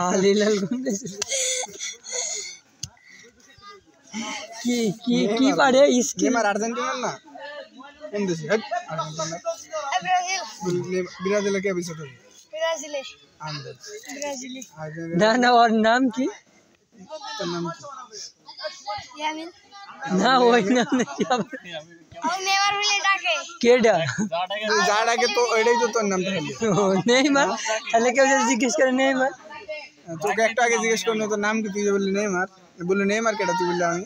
আলিলাল কি পারে skill Neymar আর্জেন্টিনার না কোন দেশে আর্জেন্টিনা ব্রাজিলে কে বিশ্বকাপ ব্রাজিলে আন্দাজ ব্রাজিলে না না ওর নাম কি তার নাম কি ইয়ামিন না ওই নাম নেই ও নেইমার বলে ডাকে কেডা যার আগে তো এটাই তো তোর নাম তাহলে নেইমার তাহলে কেউ যদি জিজ্ঞেস করে নেইমার তোকে একটু আগে জিজ্ঞেস করলো তোর নাম কি তুই বললি নেইমার বললো নেইমার কেটা তুই বললি আমি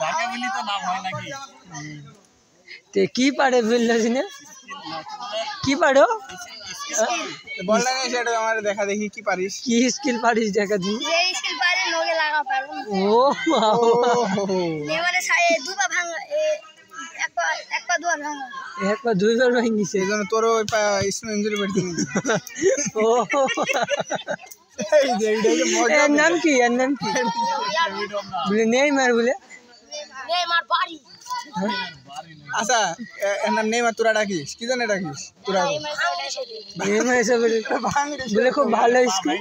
ঢাকা বলি তো নাম হয় নাকি তে কি পারে বলছিস না কি পারো বল না সেটা আমার দেখা দেখি কি পারিস কি স্কিল পারিস দেখা দিন যে স্কিল পারে নগে লাগা পারবো ও নেইমারে সায়ে দুপা ভাঙা এক পা দুয়া ভাঙা একবার দুইবার ভাঙিছে এই জন্য তোর ওই স্নো ইঞ্জুরি পড়ছে ও এই যে এইটা যে মজা এর নাম কি বলে নেইমার বলে নেইমার বাড়ি আচ্ছা এর নাম নেইমার তোরা ডাকিস কি জানে ডাকিস তোরা নেইমার এসে বলে ভাঙড়ি বলে খুব ভালো স্কিল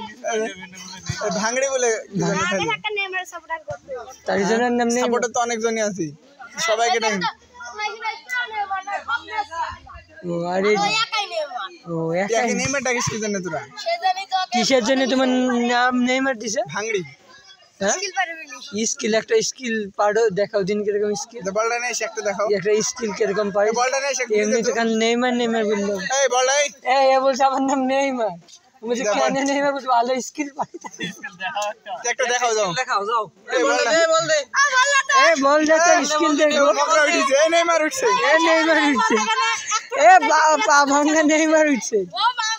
ভাঙড়ি বলে কি জানে খালি একটা নেইমার সাপোর্ট করতে তার জন্য নাম নেইমার সাপোর্টে তো অনেকজনই আছে সবাইকে ডাকি ও আরে একাই নেইমার ও তুই আগে নেইমার ডাকিস কি জানে তোরা সেজন্যই তো কিসের জন্য তোমার নাম নেইমার দিছে ভাঙড়ি হ্যাঁ স্কিল পারে বলি স্কিল একটা স্কিল পারো দেখাও দিন কিরকম স্কিল বলটা নেই একটা দেখাও একটা স্কিল কিরকম পারি বলটা নেই এমনি তো খালি নেইমার বললো এই বল এই এ বলছে আমার নাম নেইমার বলছে কেন নেইমার বলছে ভালো স্কিল পারি একটা দেখাও যাও দেখাও যাও এই বল দে এ বল দে তো স্কিল দেখো মকরা উঠছে এই নেইমার উঠছে এ নেইমার উঠছে এ পা ভাঙা নেইমার উঠছে ও মা